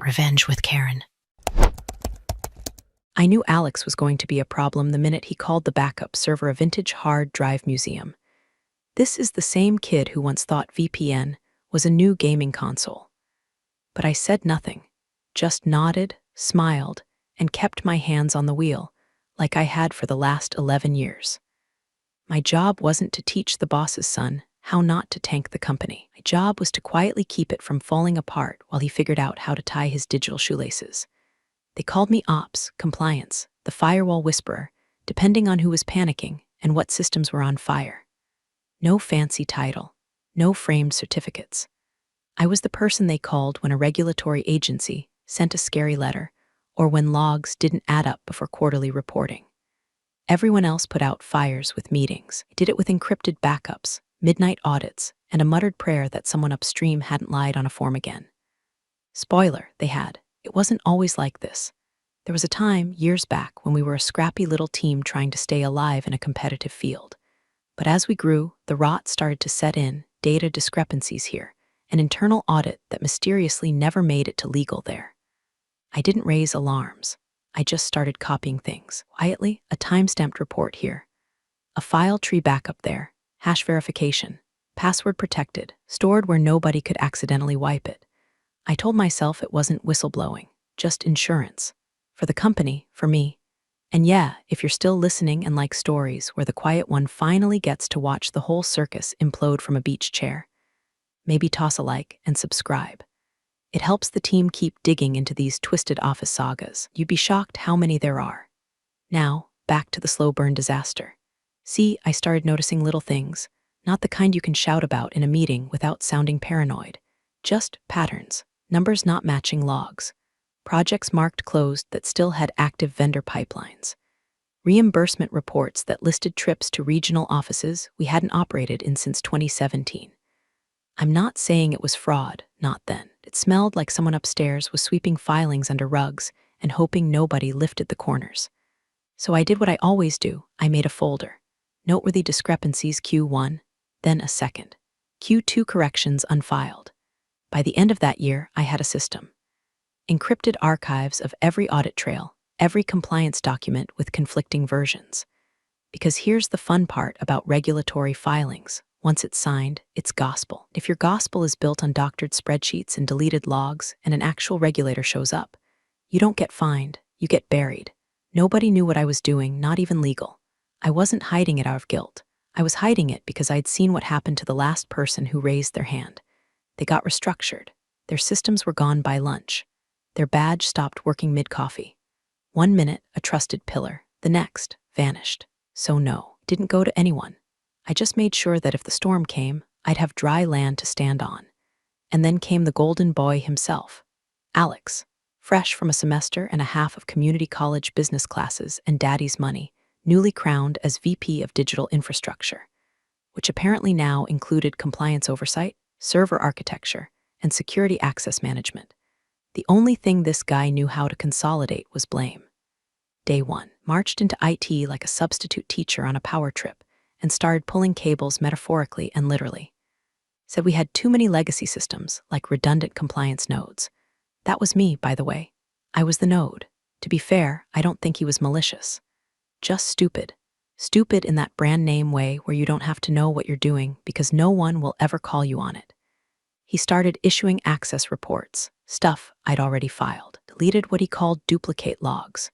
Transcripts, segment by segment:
Revenge with Karen. I knew Alex was going to be a problem the minute he called the backup server a vintage hard drive museum. This is the same kid who once thought VPN was a new gaming console. But I said nothing, just nodded, smiled, and kept my hands on the wheel, like I had for the last 11 years. My job wasn't to teach the boss's son how not to tank the company. My job was to quietly keep it from falling apart while he figured out how to tie his digital shoelaces. They called me Ops, Compliance, the Firewall Whisperer, depending on who was panicking and what systems were on fire. No fancy title, no framed certificates. I was the person they called when a regulatory agency sent a scary letter or when logs didn't add up before quarterly reporting. Everyone else put out fires with meetings. I did it with encrypted backups, midnight audits, and a muttered prayer that someone upstream hadn't lied on a form again. Spoiler, they had. It wasn't always like this. There was a time, years back, when we were a scrappy little team trying to stay alive in a competitive field. But as we grew, the rot started to set in, data discrepancies here, an internal audit that mysteriously never made it to legal there. I didn't raise alarms. I just started copying things. Quietly, a time-stamped report here. A file tree backup there, hash verification, password protected, stored where nobody could accidentally wipe it. I told myself it wasn't whistleblowing, just insurance. For the company, for me. And yeah, if you're still listening and like stories where the quiet one finally gets to watch the whole circus implode from a beach chair, maybe toss a like and subscribe. It helps the team keep digging into these twisted office sagas. You'd be shocked how many there are. Now, back to the slow burn disaster. See, I started noticing little things, not the kind you can shout about in a meeting without sounding paranoid. Just patterns. Numbers not matching logs, projects marked closed that still had active vendor pipelines, reimbursement reports that listed trips to regional offices we hadn't operated in since 2017. I'm not saying it was fraud, not then. It smelled like someone upstairs was sweeping filings under rugs and hoping nobody lifted the corners. So I did what I always do. I made a folder. Noteworthy discrepancies Q1, then a second. Q2 corrections unfiled. By the end of that year, I had a system. Encrypted archives of every audit trail, every compliance document with conflicting versions. Because here's the fun part about regulatory filings. Once it's signed, it's gospel. If your gospel is built on doctored spreadsheets and deleted logs and an actual regulator shows up, you don't get fined, you get buried. Nobody knew what I was doing, not even legal. I wasn't hiding it out of guilt. I was hiding it because I'd seen what happened to the last person who raised their hand. They got restructured. Their systems were gone by lunch. Their badge stopped working mid-coffee. 1 minute, a trusted pillar. The next, vanished. So no, didn't go to anyone. I just made sure that if the storm came, I'd have dry land to stand on. And then came the golden boy himself, Alex, fresh from a semester and a half of community college business classes and daddy's money, newly crowned as VP of Digital Infrastructure, which apparently now included compliance oversight, server architecture, and security access management. The only thing this guy knew how to consolidate was blame. Day 1, marched into IT like a substitute teacher on a power trip and started pulling cables metaphorically and literally. Said we had too many legacy systems, like redundant compliance nodes. That was me, by the way. I was the node. To be fair, I don't think he was malicious. Just stupid. Stupid in that brand name way where you don't have to know what you're doing because no one will ever call you on it. He started issuing access reports, stuff I'd already filed, deleted what he called duplicate logs,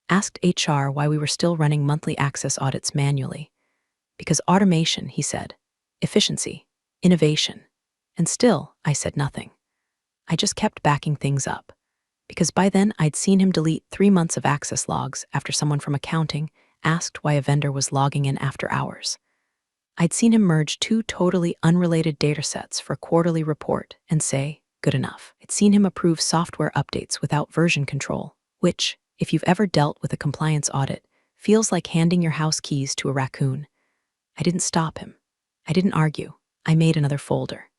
asked HR why we were still running monthly access audits manually. Because automation, he said, efficiency, innovation. And still, I said nothing. I just kept backing things up. Because by then, I'd seen him delete 3 months of access logs after someone from accounting asked why a vendor was logging in after hours. I'd seen him merge 2 totally unrelated datasets for a quarterly report and say, good enough. I'd seen him approve software updates without version control, which, if you've ever dealt with a compliance audit, feels like handing your house keys to a raccoon. I didn't stop him. I didn't argue. I made another folder.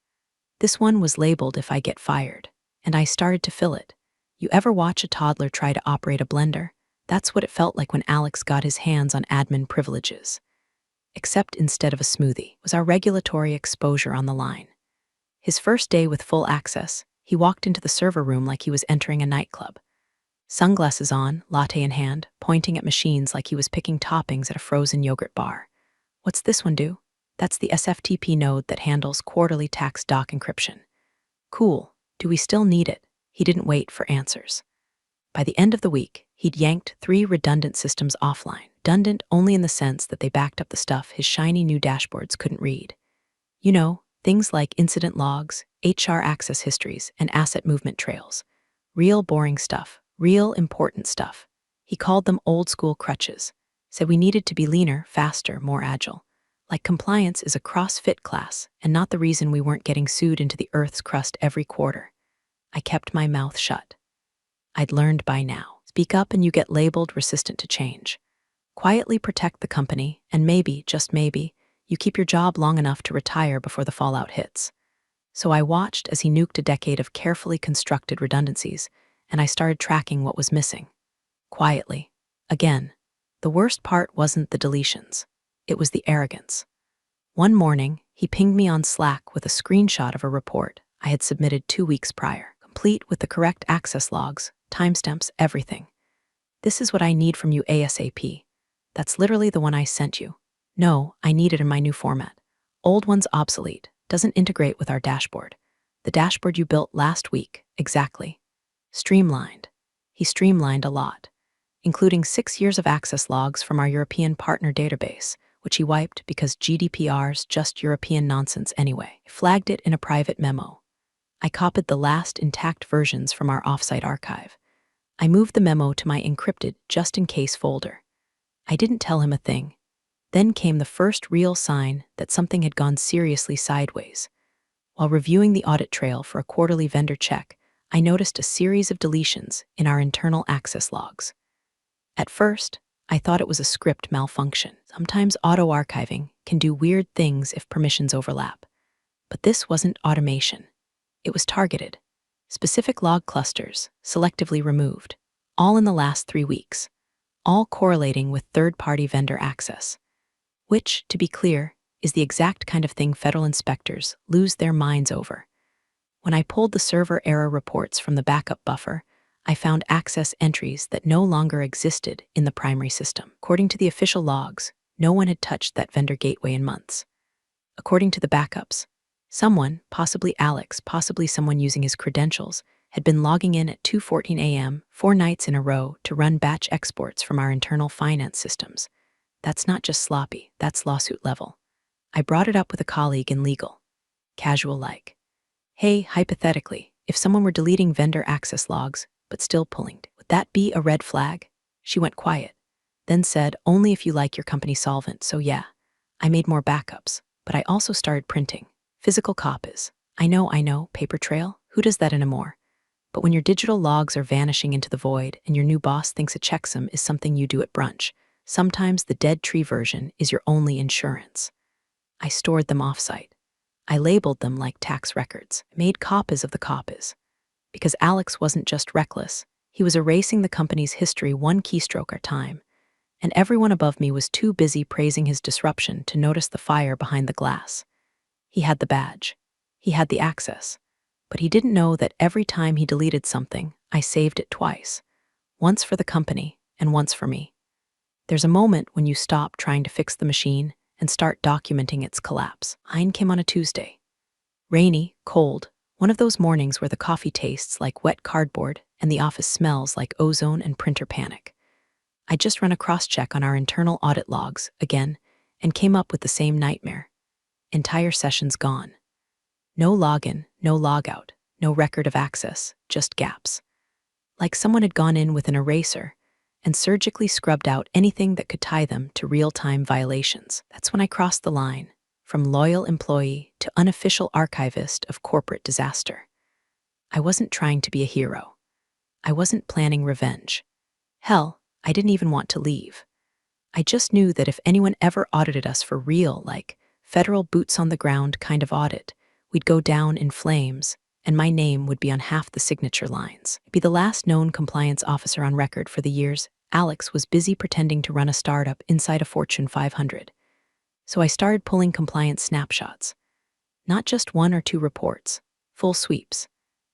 This one was labeled if I get fired, and I started to fill it. You ever watch a toddler try to operate a blender? That's what it felt like when Alex got his hands on admin privileges. Except instead of a smoothie, was our regulatory exposure on the line. His first day with full access, He walked into the server room like he was entering a nightclub. Sunglasses on, latte in hand, pointing at machines like he was picking toppings at a frozen yogurt bar. What's this one do? That's the SFTP node that handles quarterly tax doc encryption. Cool. Do we still need it? He didn't wait for answers. By the end of the week, he'd yanked 3 redundant systems offline. Redundant only in the sense that they backed up the stuff his shiny new dashboards couldn't read. You know, things like incident logs, HR access histories, and asset movement trails. Real boring stuff, real important stuff. He called them old-school crutches, said we needed to be leaner, faster, more agile. Like compliance is a CrossFit class and not the reason we weren't getting sued into the Earth's crust every quarter. I kept my mouth shut. I'd learned by now. Speak up and you get labeled resistant to change. Quietly protect the company, and maybe, just maybe, you keep your job long enough to retire before the fallout hits. So I watched as he nuked a decade of carefully constructed redundancies, and I started tracking what was missing. Quietly. Again. The worst part wasn't the deletions. It was the arrogance. One morning, he pinged me on Slack with a screenshot of a report I had submitted 2 weeks prior, complete with the correct access logs, timestamps, everything. This is what I need from you ASAP. That's literally the one I sent you. No, I need it in my new format. Old one's obsolete, doesn't integrate with our dashboard. The dashboard you built last week, exactly. Streamlined. He streamlined a lot, including 6 years of access logs from our European partner database, which he wiped because GDPR's just European nonsense anyway. Flagged it in a private memo. I copied the last intact versions from our offsite archive. I moved the memo to my encrypted just-in-case folder. I didn't tell him a thing. Then came the first real sign that something had gone seriously sideways. While reviewing the audit trail for a quarterly vendor check, I noticed a series of deletions in our internal access logs. At first, I thought it was a script malfunction. Sometimes auto-archiving can do weird things if permissions overlap. But this wasn't automation. It was targeted. Specific log clusters, selectively removed, all in the last 3 weeks, all correlating with third-party vendor access. Which, to be clear, is the exact kind of thing federal inspectors lose their minds over. When I pulled the server error reports from the backup buffer, I found access entries that no longer existed in the primary system. According to the official logs, no one had touched that vendor gateway in months. According to the backups, someone, possibly Alex, possibly someone using his credentials, had been logging in at 2:14 a.m. 4 nights in a row to run batch exports from our internal finance systems. That's not just sloppy, that's lawsuit level. I brought it up with a colleague in legal. Casual like. Hey, hypothetically, if someone were deleting vendor access logs, but still pulling, would that be a red flag? She went quiet, then said, only if you like your company solvent, so yeah. I made more backups, but I also started printing. Physical copies. I know, paper trail, who does that anymore? But when your digital logs are vanishing into the void and your new boss thinks a checksum is something you do at brunch, sometimes the dead tree version is your only insurance. I stored them offsite. I labeled them like tax records, made copies of the copies. Because Alex wasn't just reckless, he was erasing the company's history one keystroke at a time, and everyone above me was too busy praising his disruption to notice the fire behind the glass. He had the badge. He had the access. But he didn't know that every time he deleted something, I saved it twice. Once for the company, and once for me. There's a moment when you stop trying to fix the machine and start documenting its collapse. Mine came on a Tuesday. Rainy, cold, one of those mornings where the coffee tastes like wet cardboard and the office smells like ozone and printer panic. I just ran a cross-check on our internal audit logs, again, and came up with the same nightmare. Entire sessions gone. No login, no logout, no record of access, just gaps. Like someone had gone in with an eraser and surgically scrubbed out anything that could tie them to real-time violations. That's when I crossed the line, from loyal employee to unofficial archivist of corporate disaster. I wasn't trying to be a hero. I wasn't planning revenge. Hell, I didn't even want to leave. I just knew that if anyone ever audited us for real, like federal boots-on-the-ground kind of audit, we'd go down in flames, and my name would be on half the signature lines. I'd be the last known compliance officer on record for the years Alex was busy pretending to run a startup inside a Fortune 500. So I started pulling compliance snapshots. Not just 1 or 2 reports, full sweeps.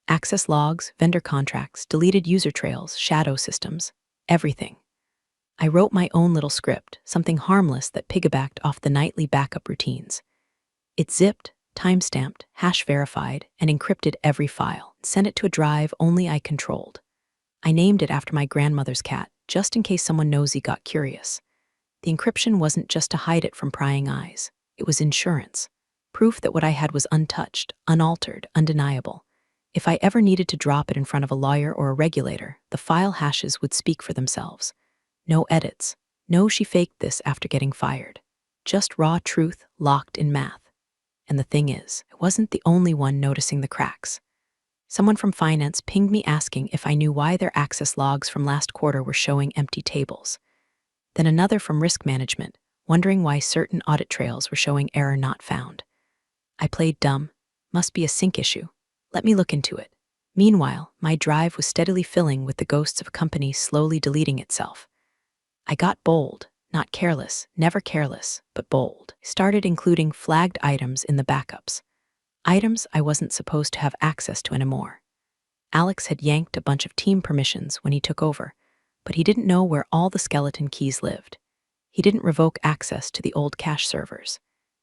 Access logs, vendor contracts, deleted user trails, shadow systems, everything. I wrote my own little script, something harmless that piggybacked off the nightly backup routines. It zipped, time-stamped, hash-verified, and encrypted every file, sent it to a drive only I controlled. I named it after my grandmother's cat, just in case someone nosy got curious. The encryption wasn't just to hide it from prying eyes. It was insurance. Proof that what I had was untouched, unaltered, undeniable. If I ever needed to drop it in front of a lawyer or a regulator, the file hashes would speak for themselves. No edits. No, she faked this after getting fired. Just raw truth locked in math. And the thing is, I wasn't the only one noticing the cracks. Someone from finance pinged me asking if I knew why their access logs from last quarter were showing empty tables. Then another from risk management, wondering why certain audit trails were showing error not found. I played dumb. Must be a sync issue. Let me look into it. Meanwhile, my drive was steadily filling with the ghosts of a company slowly deleting itself. I got bold, not careless, never careless, but bold. Started including flagged items in the backups. Items I wasn't supposed to have access to anymore. Alex had yanked a bunch of team permissions when he took over, but he didn't know where all the skeleton keys lived. He didn't revoke access to the old cache servers.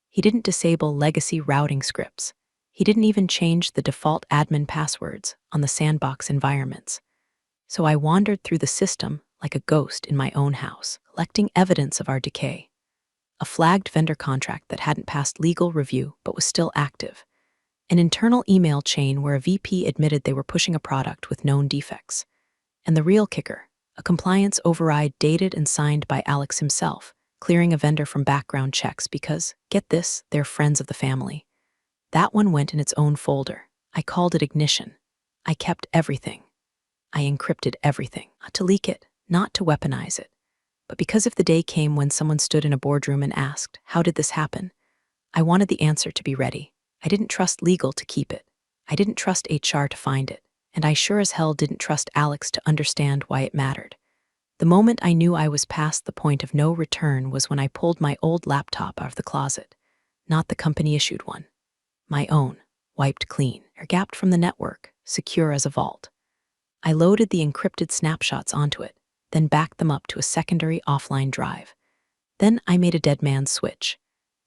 He didn't disable legacy routing scripts. He didn't even change the default admin passwords on the sandbox environments. So I wandered through the system like a ghost in my own house, collecting evidence of our decay. A flagged vendor contract that hadn't passed legal review but was still active. An internal email chain where a VP admitted they were pushing a product with known defects. And the real kicker, a compliance override dated and signed by Alex himself, clearing a vendor from background checks because, get this, they're friends of the family. That one went in its own folder. I called it ignition. I kept everything. I encrypted everything, not to leak it, not to weaponize it, but because if the day came when someone stood in a boardroom and asked, how did this happen? I wanted the answer to be ready. I didn't trust legal to keep it. I didn't trust HR to find it. And I sure as hell didn't trust Alex to understand why it mattered. The moment I knew I was past the point of no return was when I pulled my old laptop out of the closet. Not the company-issued one. My own, wiped clean, air-gapped from the network, secure as a vault. I loaded the encrypted snapshots onto it, then backed them up to a secondary offline drive. Then I made a dead man's switch.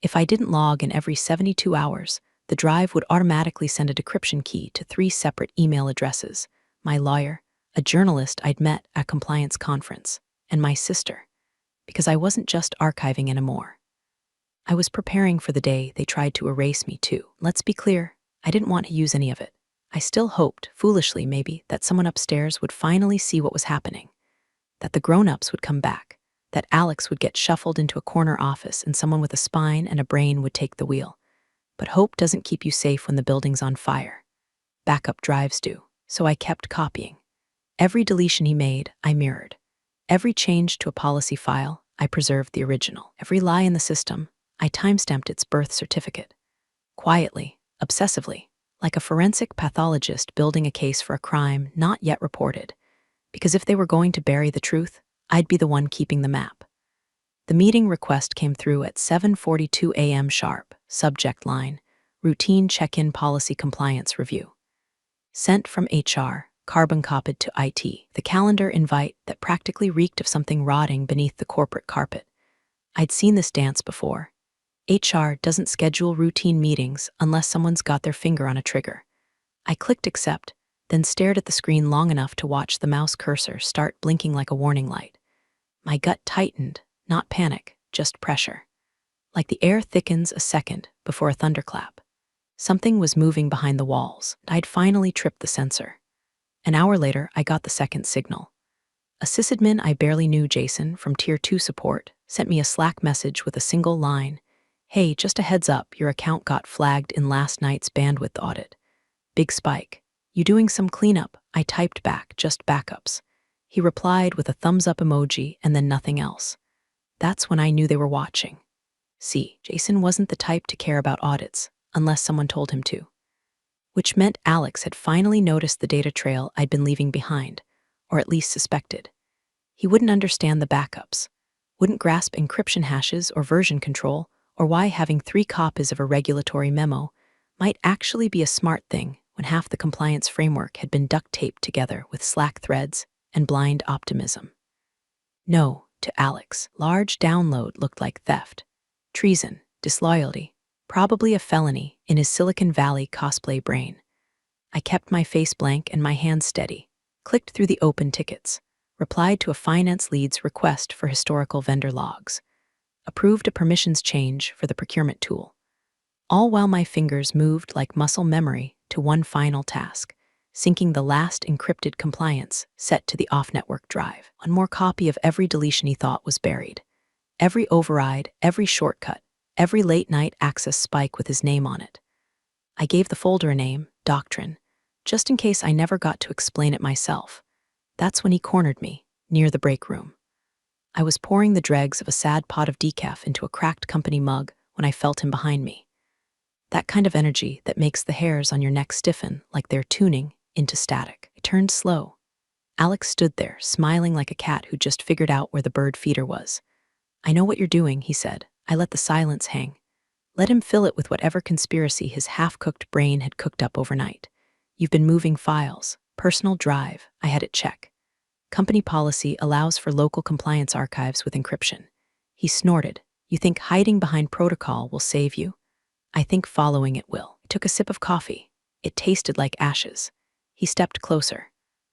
If I didn't log in every 72 hours, the drive would automatically send a decryption key to 3 separate email addresses: my lawyer, a journalist I'd met at a compliance conference, and my sister, because I wasn't just archiving anymore. I was preparing for the day they tried to erase me too. Let's be clear, I didn't want to use any of it. I still hoped, foolishly maybe, that someone upstairs would finally see what was happening, that the grown-ups would come back, that Alex would get shuffled into a corner office and someone with a spine and a brain would take the wheel. But hope doesn't keep you safe when the building's on fire. Backup drives do, so I kept copying. Every deletion he made, I mirrored. Every change to a policy file, I preserved the original. Every lie in the system, I timestamped its birth certificate. Quietly, obsessively, like a forensic pathologist building a case for a crime not yet reported. Because if they were going to bury the truth, I'd be the one keeping the map. The meeting request came through at 7:42 a.m. sharp, subject line, routine check-in policy compliance review. Sent from HR, carbon copied to IT, the calendar invite that practically reeked of something rotting beneath the corporate carpet. I'd seen this dance before. HR doesn't schedule routine meetings unless someone's got their finger on a trigger. I clicked accept, then stared at the screen long enough to watch the mouse cursor start blinking like a warning light. My gut tightened, not panic, just pressure. Like the air thickens a second before a thunderclap. Something was moving behind the walls. I'd finally tripped the sensor. An hour later, I got the second signal. A sysadmin I barely knew, Jason, from Tier 2 support, sent me a Slack message with a single line. Hey, just a heads up, your account got flagged in last night's bandwidth audit. Big spike. You doing some cleanup? I typed back, just backups. He replied with a thumbs up emoji and then nothing else. That's when I knew they were watching. See, Jason wasn't the type to care about audits, unless someone told him to. Which meant Alex had finally noticed the data trail I'd been leaving behind, or at least suspected. He wouldn't understand the backups, wouldn't grasp encryption hashes or version control, or why having 3 copies of a regulatory memo might actually be a smart thing when half the compliance framework had been duct taped together with slack threads and blind optimism. No, to Alex, large download looked like theft, treason, disloyalty, probably a felony in his Silicon Valley cosplay brain. I kept my face blank and my hands steady, clicked through the open tickets, replied to a finance lead's request for historical vendor logs, approved a permissions change for the procurement tool, all while my fingers moved like muscle memory to one final task, syncing the last encrypted compliance set to the off-network drive. One more copy of every deletion he thought was buried. Every override, every shortcut, every late-night access spike with his name on it. I gave the folder a name, Doctrine, just in case I never got to explain it myself. That's when he cornered me, near the break room. I was pouring the dregs of a sad pot of decaf into a cracked company mug when I felt him behind me. That kind of energy that makes the hairs on your neck stiffen like they're tuning into static. I turned slow. Alex stood there, smiling like a cat who just figured out where the bird feeder was. "I know what you're doing," he said. I let the silence hang. Let him fill it with whatever conspiracy his half-cooked brain had cooked up overnight. "You've been moving files. Personal drive. I had it check. Company policy allows for local compliance archives with encryption." He snorted. "You think hiding behind protocol will save you? I think following it will." I took a sip of coffee. It tasted like ashes. He stepped closer.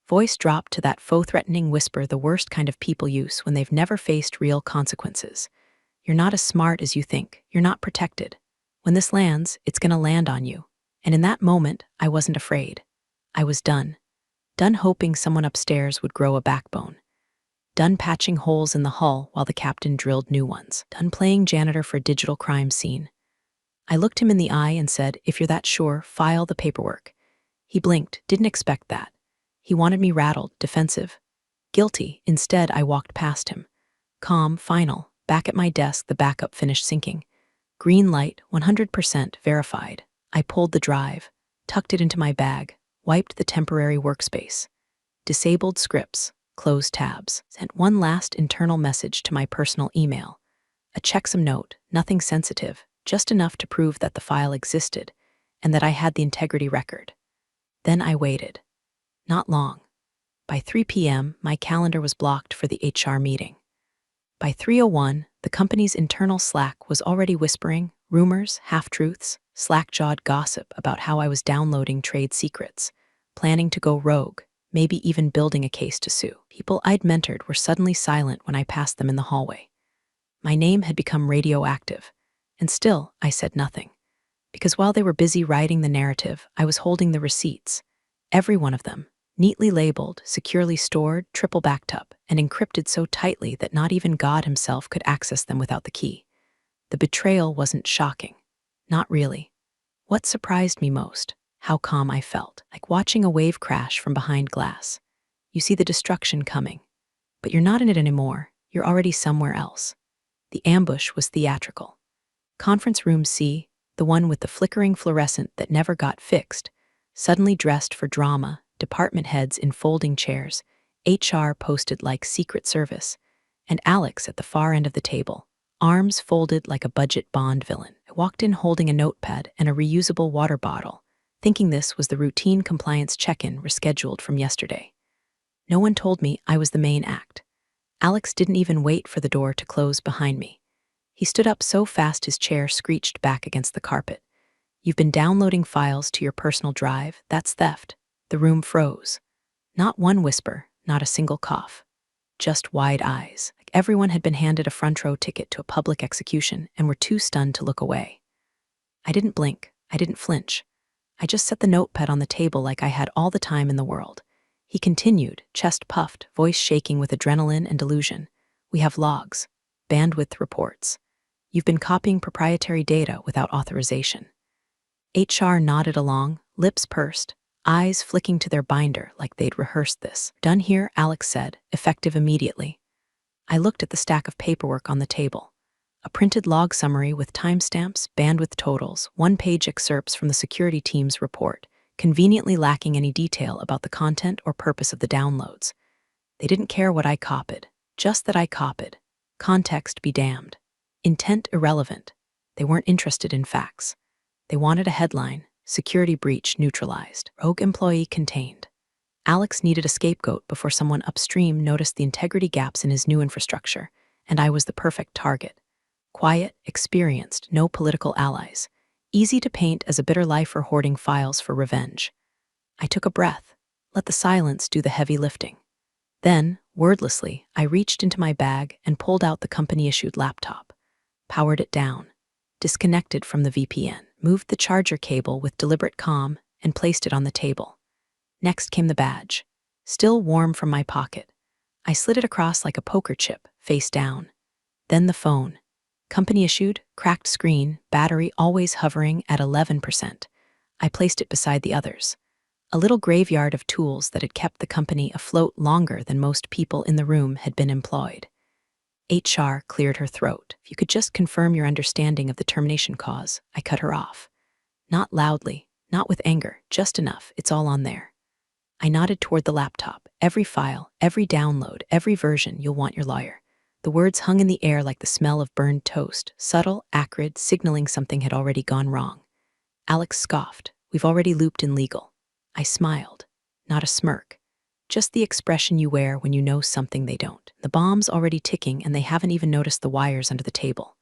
Voice dropped to that faux-threatening whisper the worst kind of people use when they've never faced real consequences. "You're not as smart as you think. You're not protected. When this lands, it's gonna land on you." And in that moment, I wasn't afraid. I was done. Done hoping someone upstairs would grow a backbone. Done patching holes in the hull while the captain drilled new ones. Done playing janitor for a digital crime scene. I looked him in the eye and said, "If you're that sure, file the paperwork." He blinked, didn't expect that. He wanted me rattled, defensive, guilty. Instead, I walked past him. Calm, final, back at my desk, the backup finished syncing. Green light, 100% verified. I pulled the drive, tucked it into my bag, wiped the temporary workspace. Disabled scripts, closed tabs, sent one last internal message to my personal email. A checksum note, nothing sensitive, just enough to prove that the file existed and that I had the integrity record. Then I waited. Not long. By 3 p.m., my calendar was blocked for the HR meeting. By 3:01, the company's internal Slack was already whispering rumors, half-truths, slack-jawed gossip about how I was downloading trade secrets, planning to go rogue, maybe even building a case to sue. People I'd mentored were suddenly silent when I passed them in the hallway. My name had become radioactive, and still I said nothing. Because while they were busy writing the narrative, I was holding the receipts, every one of them, neatly labeled, securely stored, triple backed up, and encrypted so tightly that not even God himself could access them without the key. The betrayal wasn't shocking. Not really. What surprised me most? How calm I felt, like watching a wave crash from behind glass. You see the destruction coming, but you're not in it anymore. You're already somewhere else. The ambush was theatrical. Conference room C, the one with the flickering fluorescent that never got fixed, suddenly dressed for drama, department heads in folding chairs, HR posted like Secret Service, and Alex at the far end of the table, arms folded like a budget Bond villain. I walked in holding a notepad and a reusable water bottle, thinking this was the routine compliance check-in rescheduled from yesterday. No one told me I was the main act. Alex didn't even wait for the door to close behind me. He stood up so fast his chair screeched back against the carpet. "You've been downloading files to your personal drive. That's theft." The room froze. Not one whisper, not a single cough. Just wide eyes, like everyone had been handed a front row ticket to a public execution and were too stunned to look away. I didn't blink. I didn't flinch. I just set the notepad on the table like I had all the time in the world. He continued, chest puffed, voice shaking with adrenaline and delusion. "We have logs, bandwidth reports. You've been copying proprietary data without authorization." HR nodded along, lips pursed, eyes flicking to their binder like they'd rehearsed this. "Done here," Alex said, effective immediately. I looked at the stack of paperwork on the table. A printed log summary with timestamps, bandwidth totals, one-page excerpts from the security team's report, conveniently lacking any detail about the content or purpose of the downloads. They didn't care what I copied, just that I copied. Context be damned. Intent irrelevant. They weren't interested in facts. They wanted a headline, security breach neutralized, rogue employee contained. Alex needed a scapegoat before someone upstream noticed the integrity gaps in his new infrastructure, and I was the perfect target. Quiet, experienced, no political allies. Easy to paint as a bitter lifer hoarding files for revenge. I took a breath, let the silence do the heavy lifting. Then, wordlessly, I reached into my bag and pulled out the company-issued laptop, powered it down, disconnected from the VPN, moved the charger cable with deliberate calm, and placed it on the table. Next came the badge, still warm from my pocket. I slid it across like a poker chip, face down. Then the phone. Company-issued, cracked screen, battery always hovering at 11%. I placed it beside the others. A little graveyard of tools that had kept the company afloat longer than most people in the room had been employed. HR cleared her throat. If you could just confirm your understanding of the termination cause, I cut her off. Not loudly, not with anger, just enough, it's all on there. I nodded toward the laptop. Every file, every download, every version, you'll want your lawyer. The words hung in the air like the smell of burned toast, subtle, acrid, signaling something had already gone wrong. Alex scoffed. We've already looped in legal. I smiled. Not a smirk. Just the expression you wear when you know something they don't. The bomb's already ticking and they haven't even noticed the wires under the table.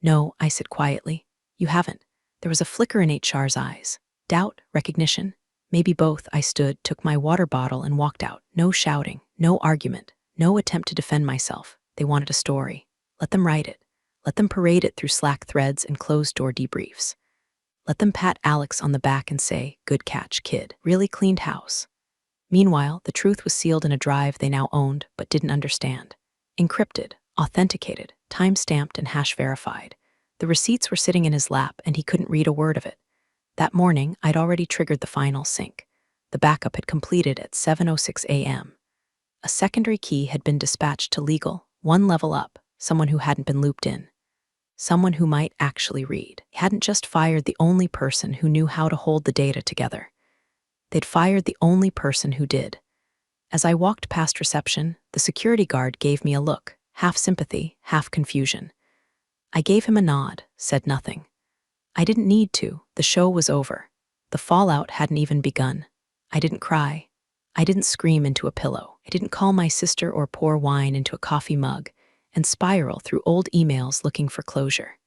No, I said quietly. You haven't. There was a flicker in HR's eyes. Doubt, recognition. Maybe both. I stood, took my water bottle and walked out. No shouting, no argument, no attempt to defend myself. They wanted a story. Let them write it. Let them parade it through Slack threads and closed-door debriefs. Let them pat Alex on the back and say, good catch, kid. Really cleaned house. Meanwhile, the truth was sealed in a drive they now owned but didn't understand. Encrypted, authenticated, time-stamped and hash-verified. The receipts were sitting in his lap and he couldn't read a word of it. That morning, I'd already triggered the final sync. The backup had completed at 7:06 a.m. A secondary key had been dispatched to legal, one level up, someone who hadn't been looped in. Someone who might actually read. He hadn't just fired the only person who knew how to hold the data together. They'd fired the only person who did. As I walked past reception, the security guard gave me a look, half sympathy, half confusion. I gave him a nod, said nothing. I didn't need to. The show was over. The fallout hadn't even begun. I didn't cry. I didn't scream into a pillow. I didn't call my sister or pour wine into a coffee mug and spiral through old emails looking for closure.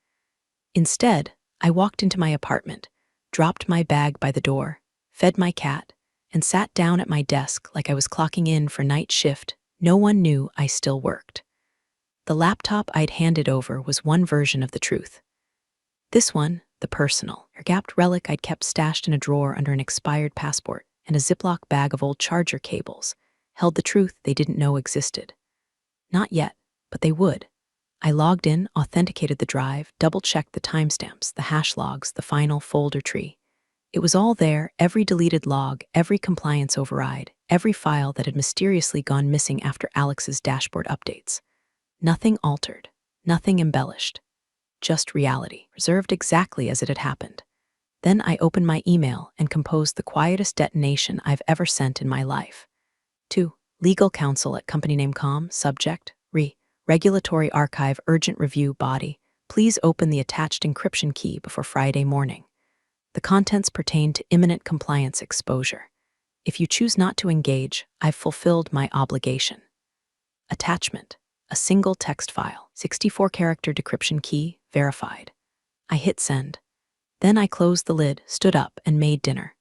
Instead, I walked into my apartment, dropped my bag by the door, fed my cat, and sat down at my desk like I was clocking in for night shift. No one knew I still worked. The laptop I'd handed over was one version of the truth. This one, the personal, air-gapped relic I'd kept stashed in a drawer under an expired passport and a Ziploc bag of old charger cables, held the truth they didn't know existed. Not yet, but they would. I logged in, authenticated the drive, double-checked the timestamps, the hash logs, the final folder tree. It was all there, every deleted log, every compliance override, every file that had mysteriously gone missing after Alex's dashboard updates. Nothing altered, nothing embellished. Just reality, preserved exactly as it had happened. Then I opened my email and composed the quietest detonation I've ever sent in my life. To legal counsel at company name com, subject, regulatory archive urgent review body, please open the attached encryption key before Friday morning. The contents pertain to imminent compliance exposure. If you choose not to engage, I've fulfilled my obligation. Attachment. A single text file, 64-character decryption key, verified. I hit send. Then I closed the lid, stood up, and made dinner.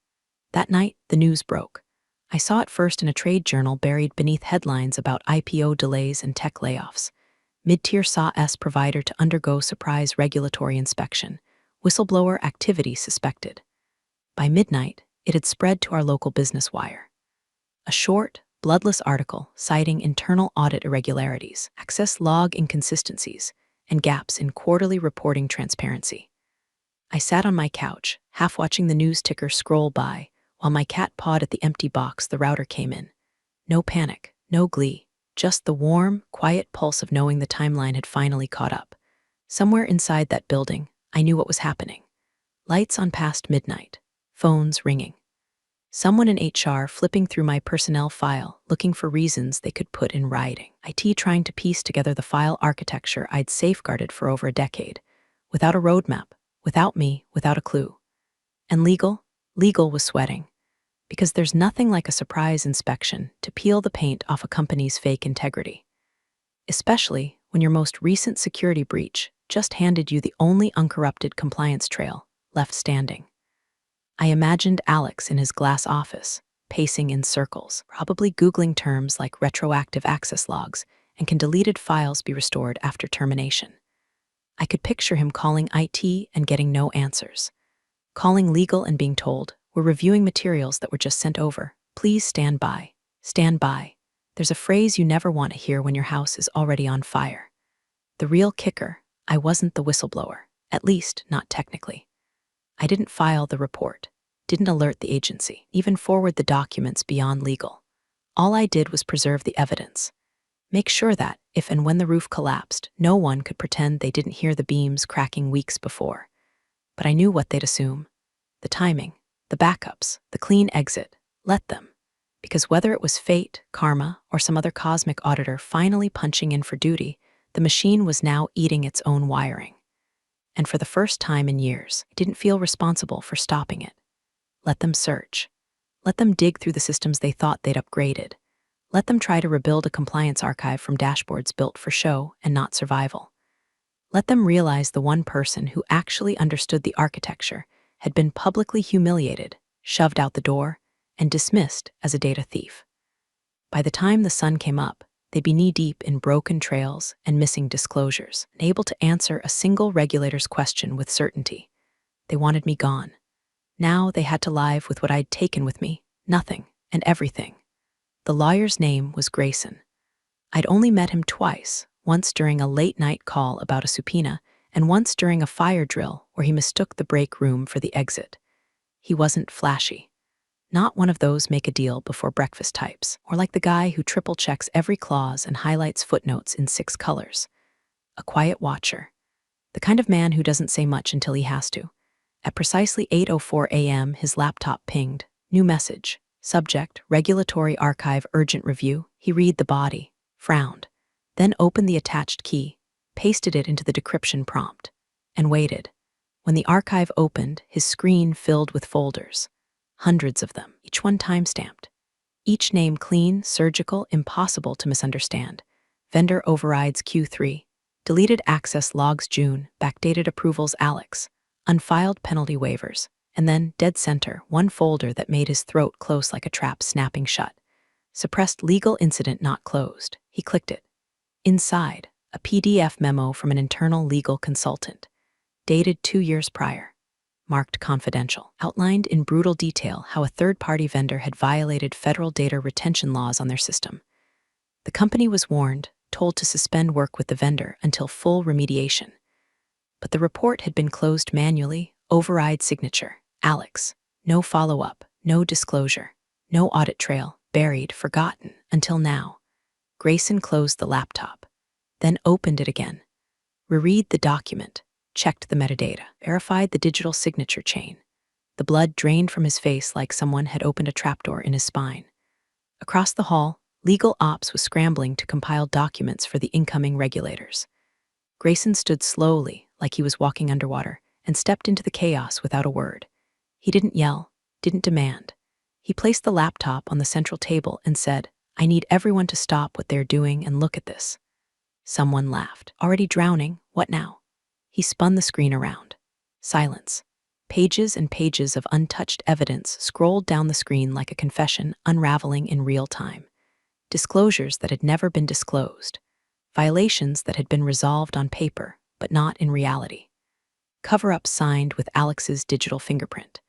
That night, the news broke. I saw it first in a trade journal buried beneath headlines about IPO delays and tech layoffs. Mid-tier SaaS provider to undergo surprise regulatory inspection. Whistleblower activity suspected. By midnight, it had spread to our local business wire. A short, bloodless article citing internal audit irregularities, access log inconsistencies, and gaps in quarterly reporting transparency. I sat on my couch, half watching the news ticker scroll by, while my cat pawed at the empty box the router came in. No panic, no glee, just the warm, quiet pulse of knowing the timeline had finally caught up. Somewhere inside that building, I knew what was happening. Lights on past midnight, phones ringing. Someone in HR flipping through my personnel file, looking for reasons they could put in writing. IT trying to piece together the file architecture I'd safeguarded for over a decade, without a roadmap, without me, without a clue. And legal, Legal was sweating, because there's nothing like a surprise inspection to peel the paint off a company's fake integrity, especially when your most recent security breach just handed you the only uncorrupted compliance trail left standing. I imagined Alex in his glass office, pacing in circles, probably Googling terms like retroactive access logs and can deleted files be restored after termination. I could picture him calling IT and getting no answers, calling legal and being told, "We're reviewing materials that were just sent over. Please stand by. Stand by." There's a phrase you never want to hear when your house is already on fire. The real kicker, I wasn't the whistleblower, at least not technically. I didn't file the report, didn't alert the agency, even forward the documents beyond legal. All I did was preserve the evidence. Make sure that, if and when the roof collapsed, no one could pretend they didn't hear the beams cracking weeks before. But I knew what they'd assume. The timing, the backups, the clean exit. Let them. Because whether it was fate, karma, or some other cosmic auditor finally punching in for duty, the machine was now eating its own wiring. And for the first time in years, I didn't feel responsible for stopping it. Let them search. Let them dig through the systems they thought they'd upgraded. Let them try to rebuild a compliance archive from dashboards built for show and not survival. Let them realize the one person who actually understood the architecture had been publicly humiliated, shoved out the door, and dismissed as a data thief. By the time the sun came up, they'd be knee-deep in broken trails and missing disclosures, unable to answer a single regulator's question with certainty. They wanted me gone. Now they had to live with what I'd taken with me, nothing and everything. The lawyer's name was Grayson. I'd only met him twice, once during a late-night call about a subpoena, and once during a fire drill where he mistook the break room for the exit. He wasn't flashy. Not one of those make-a-deal-before-breakfast types, or like the guy who triple-checks every clause and highlights footnotes in 6 colors. A quiet watcher. The kind of man who doesn't say much until he has to. At precisely 8:04 a.m., his laptop pinged. New message. Subject, Regulatory Archive Urgent Review. He read the body, frowned, then opened the attached key, pasted it into the decryption prompt, and waited. When the archive opened, his screen filled with folders. Hundreds of them, each one time-stamped. Each name clean, surgical, impossible to misunderstand. Vendor overrides Q3. Deleted access logs June, backdated approvals Alex. Unfiled penalty waivers. And then, dead center, one folder that made his throat close like a trap snapping shut. Suppressed legal incident not closed. He clicked it. Inside, a PDF memo from an internal legal consultant. Dated 2 years prior. Marked confidential. Outlined in brutal detail how a third-party vendor had violated federal data retention laws on their system. The company was warned, told to suspend work with the vendor until full remediation. But the report had been closed manually, override signature. Alex. No follow-up, no disclosure, no audit trail, buried, forgotten, until now. Grayson closed the laptop, then opened it again. Reread the document, checked the metadata, verified the digital signature chain. The blood drained from his face like someone had opened a trapdoor in his spine. Across the hall, legal ops was scrambling to compile documents for the incoming regulators. Grayson stood slowly, like he was walking underwater, and stepped into the chaos without a word. He didn't yell, didn't demand. He placed the laptop on the central table and said, "I need everyone to stop what they're doing and look at this." Someone laughed. Already drowning, what now? He spun the screen around. Silence. Pages and pages of untouched evidence scrolled down the screen like a confession unraveling in real time. Disclosures that had never been disclosed. Violations that had been resolved on paper, but not in reality. Cover-ups signed with Alex's digital fingerprint.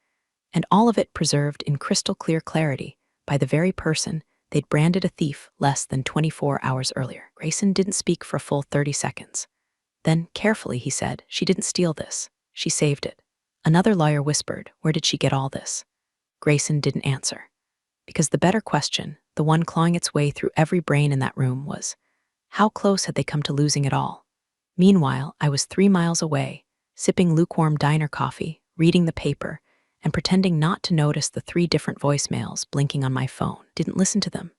And all of it preserved in crystal-clear clarity by the very person they'd branded a thief less than 24 hours earlier. Grayson didn't speak for a full 30 seconds. Then, carefully, he said, "She didn't steal this. She saved it." Another lawyer whispered, "Where did she get all this?" Grayson didn't answer. Because the better question, the one clawing its way through every brain in that room, was, how close had they come to losing it all? Meanwhile, I was 3 miles away, sipping lukewarm diner coffee, reading the paper, and pretending not to notice the 3 different voicemails blinking on my phone. Didn't listen to them.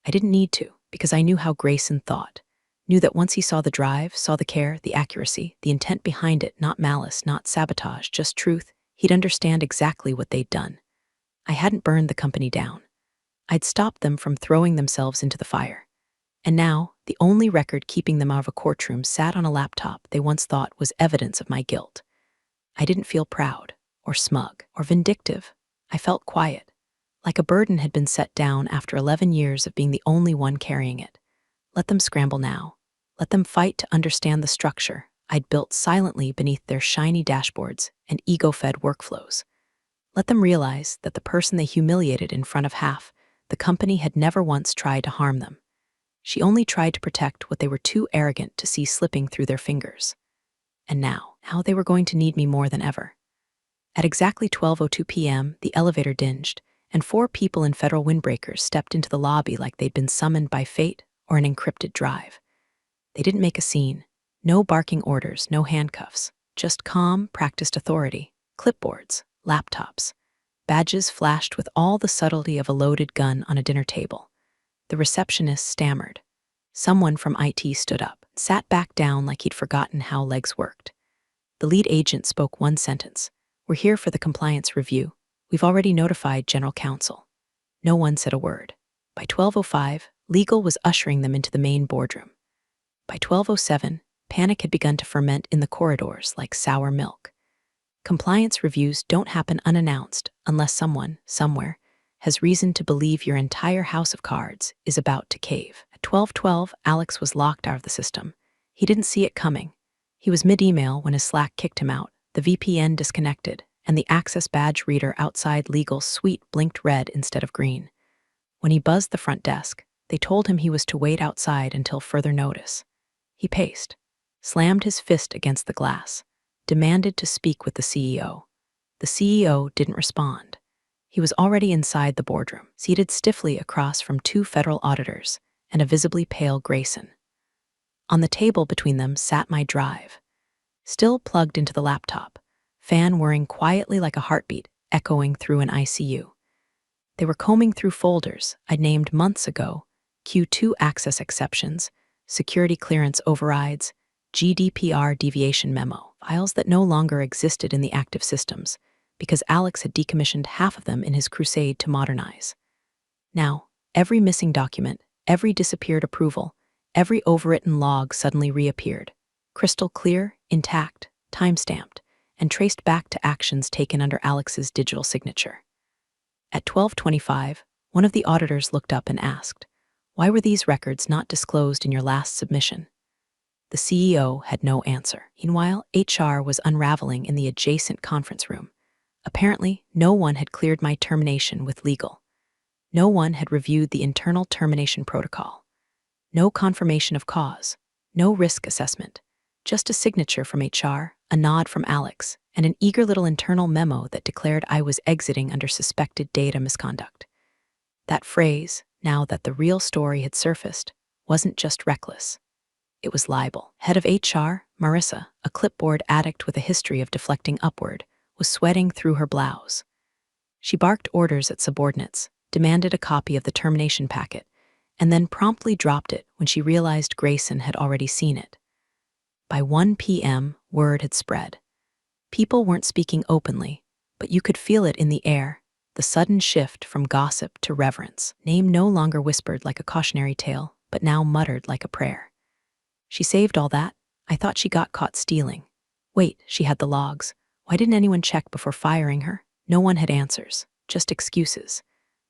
I didn't need to, because I knew how Grayson thought. Knew that once he saw the drive, saw the care, the accuracy, the intent behind it, not malice, not sabotage, just truth, He'd understand exactly what they'd done. I hadn't burned the company down. I'd stopped them from throwing themselves into the fire. And now, the only record keeping them out of a courtroom sat on a laptop they once thought was evidence of my guilt. I didn't feel proud, or smug, or vindictive. I felt quiet, like a burden had been set down after 11 years of being the only one carrying it. Let them scramble now. Let them fight to understand the structure I'd built silently beneath their shiny dashboards and ego-fed workflows. Let them realize that the person they humiliated in front of half the company had never once tried to harm them. She only tried to protect what they were too arrogant to see slipping through their fingers. And now they were going to need me more than ever. At exactly 12:02 p.m., the elevator dinged, and 4 people in federal windbreakers stepped into the lobby like they'd been summoned by fate or an encrypted drive. They didn't make a scene. No barking orders, no handcuffs. Just calm, practiced authority. Clipboards, laptops. Badges flashed with all the subtlety of a loaded gun on a dinner table. The receptionist stammered. Someone from IT stood up, sat back down like he'd forgotten how legs worked. The lead agent spoke one sentence. "We're here for the compliance review. We've already notified General Counsel." No one said a word. By 12:05, legal was ushering them into the main boardroom. By 12:07, panic had begun to ferment in the corridors like sour milk. Compliance reviews don't happen unannounced unless someone, somewhere, has reason to believe your entire house of cards is about to cave. At 12:12, Alex was locked out of the system. He didn't see it coming. He was mid-email when his Slack kicked him out, the VPN disconnected, and the access badge reader outside legal's suite blinked red instead of green. When he buzzed the front desk, they told him he was to wait outside until further notice. He paced, slammed his fist against the glass, demanded to speak with the CEO. The CEO didn't respond. He was already inside the boardroom, seated stiffly across from 2 federal auditors and a visibly pale Grayson. On the table between them sat my drive, still plugged into the laptop, fan whirring quietly like a heartbeat, echoing through an ICU. They were combing through folders I'd named months ago: Q2 access exceptions, security clearance overrides, GDPR deviation memo, files that no longer existed in the active systems, because Alex had decommissioned half of them in his crusade to modernize. Now, every missing document, every disappeared approval, every overwritten log suddenly reappeared, crystal clear, intact, time-stamped, and traced back to actions taken under Alex's digital signature. At 12:25, one of the auditors looked up and asked, "Why were these records not disclosed in your last submission?" The CEO had no answer. Meanwhile, HR was unraveling in the adjacent conference room. Apparently, no one had cleared my termination with legal. No one had reviewed the internal termination protocol. No confirmation of cause, no risk assessment, just a signature from HR, a nod from Alex, and an eager little internal memo that declared I was exiting under suspected data misconduct. That phrase, now that the real story had surfaced, wasn't just reckless. It was libel. Head of HR, Marissa, a clipboard addict with a history of deflecting upward, was sweating through her blouse. She barked orders at subordinates, demanded a copy of the termination packet, and then promptly dropped it when she realized Grayson had already seen it. By 1 p.m., word had spread. People weren't speaking openly, but you could feel it in the air, the sudden shift from gossip to reverence. Name no longer whispered like a cautionary tale, but now muttered like a prayer. She saved all that. I thought she got caught stealing. Wait, she had the logs. Why didn't anyone check before firing her? No one had answers, just excuses.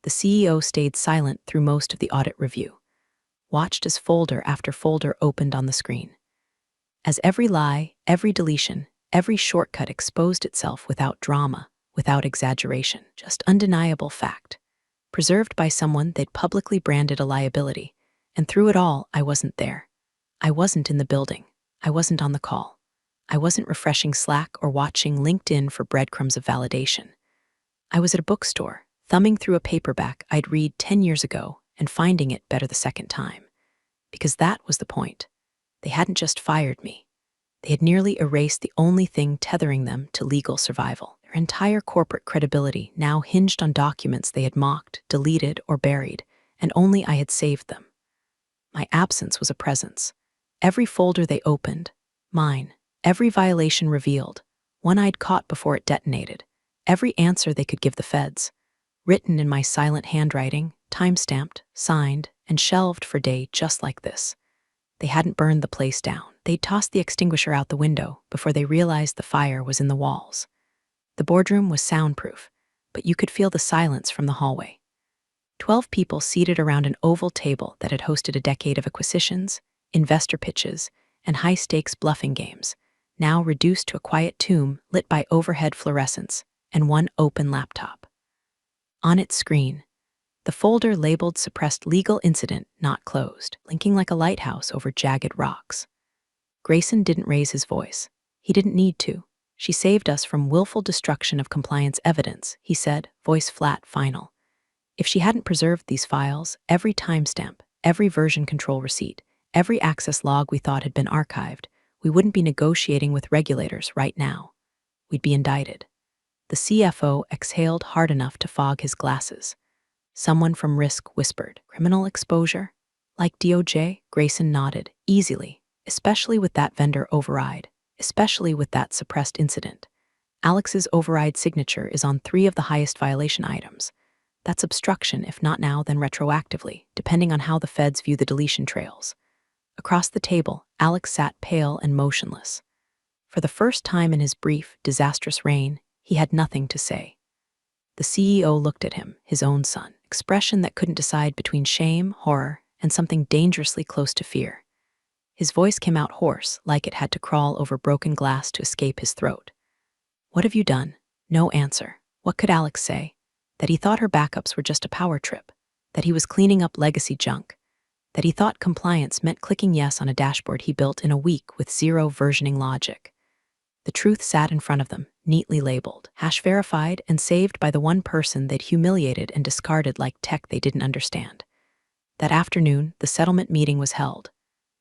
The CEO stayed silent through most of the audit review, watched as folder after folder opened on the screen. As every lie, every deletion, every shortcut exposed itself without drama, without exaggeration, just undeniable fact, preserved by someone they'd publicly branded a liability. And through it all, I wasn't there. I wasn't in the building. I wasn't on the call. I wasn't refreshing Slack or watching LinkedIn for breadcrumbs of validation. I was at a bookstore, thumbing through a paperback I'd read 10 years ago and finding it better the second time. Because that was the point. They hadn't just fired me. They had nearly erased the only thing tethering them to legal survival. Their entire corporate credibility now hinged on documents they had mocked, deleted, or buried, and only I had saved them. My absence was a presence. Every folder they opened, mine. Every violation revealed, one I'd caught before it detonated, Every answer they could give the feds, written in my silent handwriting, time-stamped, signed, and shelved for day just like this. They hadn't burned the place down. They'd tossed the extinguisher out the window before they realized the fire was in the walls. The boardroom was soundproof, but you could feel the silence from the hallway. 12 people seated around an oval table that had hosted a decade of acquisitions, investor pitches, and high-stakes bluffing games, now reduced to a quiet tomb lit by overhead fluorescents and one open laptop. On its screen, the folder labeled suppressed legal incident not closed, blinking like a lighthouse over jagged rocks. Grayson didn't raise his voice. He didn't need to. She saved us from willful destruction of compliance evidence, he said, voice flat, final. If she hadn't preserved these files, every timestamp, every version control receipt, every access log we thought had been archived, we wouldn't be negotiating with regulators right now. We'd be indicted. The CFO exhaled hard enough to fog his glasses. Someone from Risk whispered, criminal exposure? Like DOJ? Grayson nodded, easily, especially with that vendor override, especially with that suppressed incident. Alex's override signature is on 3 of the highest violation items. That's obstruction, if not now, then retroactively, depending on how the feds view the deletion trails. Across the table, Alex sat pale and motionless. For the first time in his brief, disastrous reign, he had nothing to say. The CEO looked at him, his own son, expression that couldn't decide between shame, horror, and something dangerously close to fear. His voice came out hoarse, like it had to crawl over broken glass to escape his throat. What have you done? No answer. What could Alex say? That he thought her backups were just a power trip, that he was cleaning up legacy junk, that he thought compliance meant clicking yes on a dashboard he built in a week with 0 versioning logic. The truth sat in front of them, neatly labeled, #verified, and saved by the one person they'd humiliated and discarded like tech they didn't understand. That afternoon, the settlement meeting was held.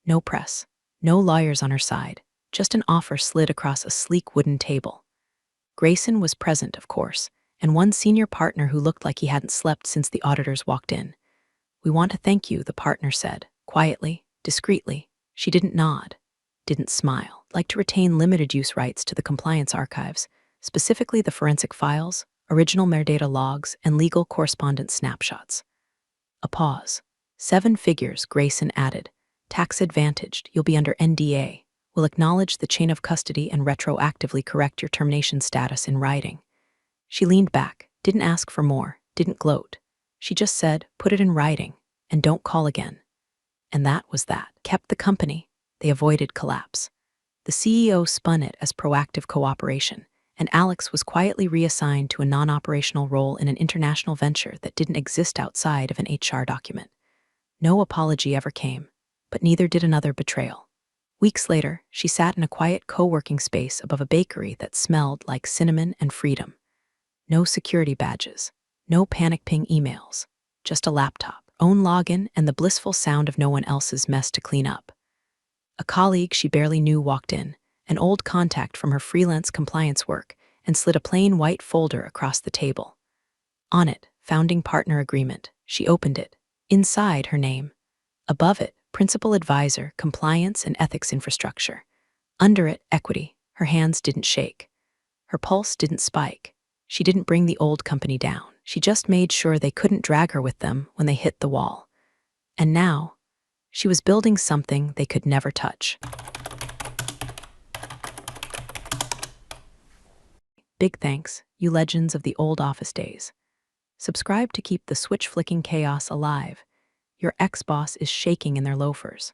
No press, no lawyers on her side, just an offer slid across a sleek wooden table. Grayson was present, of course, and one senior partner who looked like he hadn't slept since the auditors walked in. We want to thank you, the partner said, quietly, discreetly. She didn't nod, didn't smile, like to retain limited use rights to the compliance archives, specifically the forensic files, original metadata logs, and legal correspondence snapshots. A pause. 7 figures, Grayson added. Tax advantaged, you'll be under NDA. We'll acknowledge the chain of custody and retroactively correct your termination status in writing. She leaned back, didn't ask for more, didn't gloat. She just said, put it in writing, and don't call again. And that was that. Kept the company. They avoided collapse. The CEO spun it as proactive cooperation, and Alex was quietly reassigned to a non-operational role in an international venture that didn't exist outside of an HR document. No apology ever came, but neither did another betrayal. Weeks later, she sat in a quiet co-working space above a bakery that smelled like cinnamon and freedom. No security badges, no panic ping emails, just a laptop, own login, and the blissful sound of no one else's mess to clean up. A colleague she barely knew walked in, an old contact from her freelance compliance work, and slid a plain white folder across the table. On it, founding partner agreement. She opened it. Inside, her name. Above it, principal advisor, compliance and ethics infrastructure. Under it, equity. Her hands didn't shake. Her pulse didn't spike. She didn't bring the old company down. She just made sure they couldn't drag her with them when they hit the wall. And now, she was building something they could never touch. Big thanks, you legends of the old office days. Subscribe to keep the switch-flicking chaos alive. Your ex-boss is shaking in their loafers.